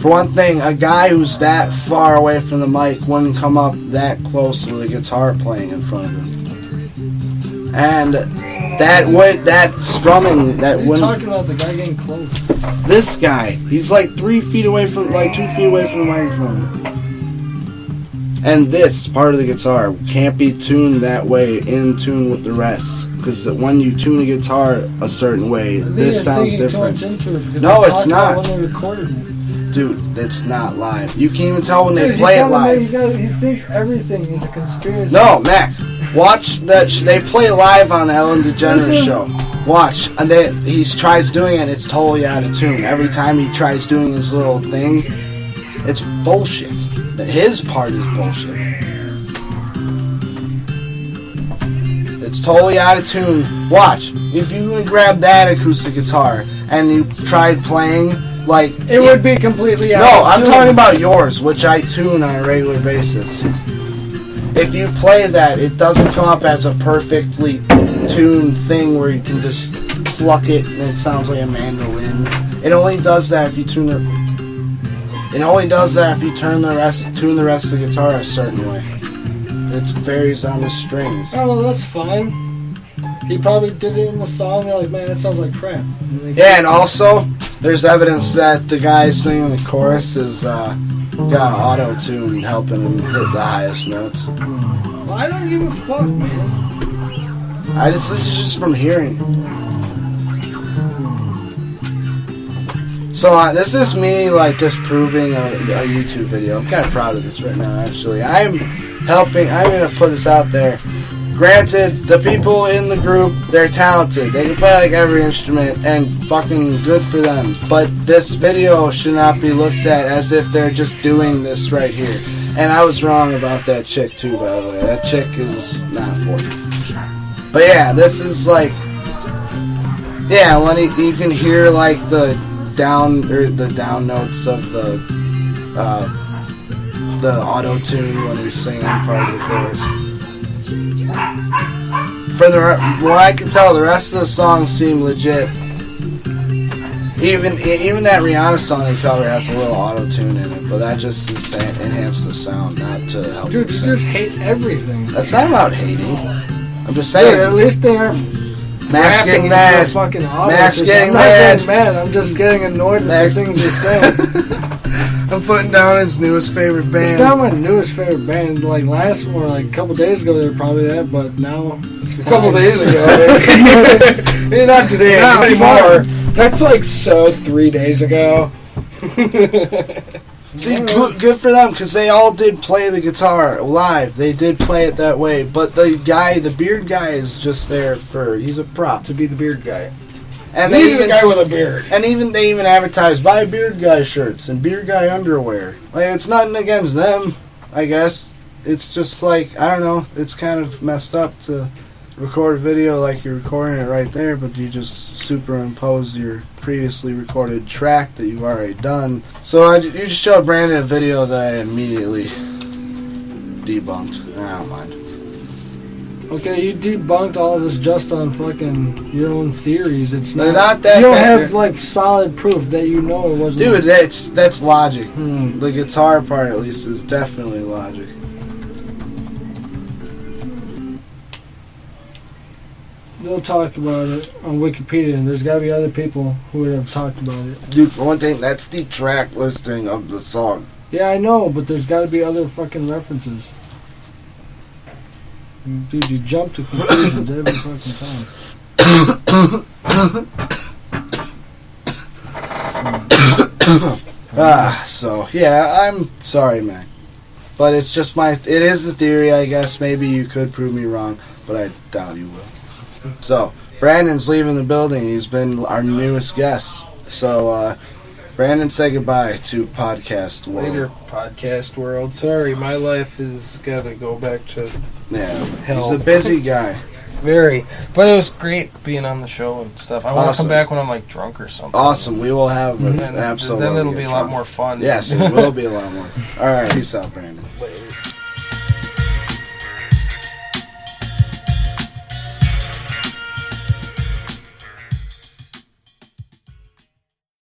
For one thing, a guy who's that far away from the mic wouldn't come up that close with a guitar playing in front of him. And that strumming, that What are you talking about? The guy getting close. This guy, he's like 3 feet away from, like 2 feet away from the microphone. And this part of the guitar can't be tuned that way, in tune with the rest. Because when you tune a guitar a certain way, this sounds different. No, it's not. When they recorded it. Dude, it's not live. You can't even tell when they play it live. He thinks everything is a conspiracy. No, Mac. Watch that. They play live on the Ellen DeGeneres show. Watch, and he tries doing it, and it's totally out of tune. Every time he tries doing his little thing, it's bullshit. His part is bullshit. It's totally out of tune. Watch. If you grab that acoustic guitar and you tried playing, like... It would be completely out of tune. No, I'm talking about yours, which I tune on a regular basis. If you play that, it doesn't come up as a perfectly tuned thing where you can just pluck it and it sounds like a mandolin. It only does that if you tune it. It only does that if you tune the rest of the guitar a certain way. It varies on the strings. Oh, well, that's fine. He probably did it in the song. They're like, man, that sounds like crap. Yeah, and also, there's evidence that the guy singing the chorus is got auto-tune helping him hit the highest notes. Well, I don't give a fuck, man. This is just from hearing. So this is me like disproving a YouTube video. I'm kind of proud of this right now, actually. I'm gonna put this out there. Granted, the people in the group, they're talented. They can play like every instrument, and fucking good for them. But this video should not be looked at as if they're just doing this right here. And I was wrong about that chick too, by the way. That chick is not for me. But yeah, this is like, yeah, when you can hear like the down notes of the auto tune when he's singing part of the chorus. What I can tell, the rest of the songs seem legit. Even that Rihanna song they cover has a little auto tune in it, but that just is to enhance the sound, not to help. Dude, you just hate everything. That's not about hating. I'm just saying. Dude, at least they're. Mac's getting mad. Mac's getting mad. I'm just getting annoyed with the things you're saying. I'm putting down his newest favorite band. It's not my newest favorite band. Like last one, like a couple days ago, they were probably that, but now it's a couple days ago. Not today anymore. That's like 3 days ago. See, good for them, because they all did play the guitar live. They did play it that way. But the beard guy is just there he's a prop. To be the beard guy. And the guy with a beard. And they even advertise, buy beard guy shirts and beard guy underwear. Like, it's nothing against them, I guess. It's just like, I don't know, it's kind of messed up to record a video like you're recording it right there, but you just superimpose your previously recorded track that you've already done. So you just showed Brandon a video that I immediately debunked. I don't mind. Okay, you debunked all of this just on fucking your own theories. It's not that. You don't have like solid proof that you know it wasn't. Dude, that's logic. The guitar part, at least, is definitely logic. They'll talk about it on Wikipedia, and there's got to be other people who would have talked about it. Dude, one thing, that's the track listing of the song. Yeah, I know, but there's got to be other fucking references. Dude, you jump to conclusions every fucking time. So, yeah, I'm sorry, Mac. But it's just it is a theory, I guess. Maybe you could prove me wrong, but I doubt you will. So, Brandon's leaving the building. He's been our newest guest. So, Brandon, say goodbye to Podcast World. Later, Podcast World. Sorry, my life is got to go back to hell. He's a busy guy. Very. But it was great being on the show and stuff. I want to come back when I'm like drunk or something. Awesome. We will have an absolute. Then it'll be a lot more fun. Yes, it will be a lot more. All right. Peace out, Brandon. Later.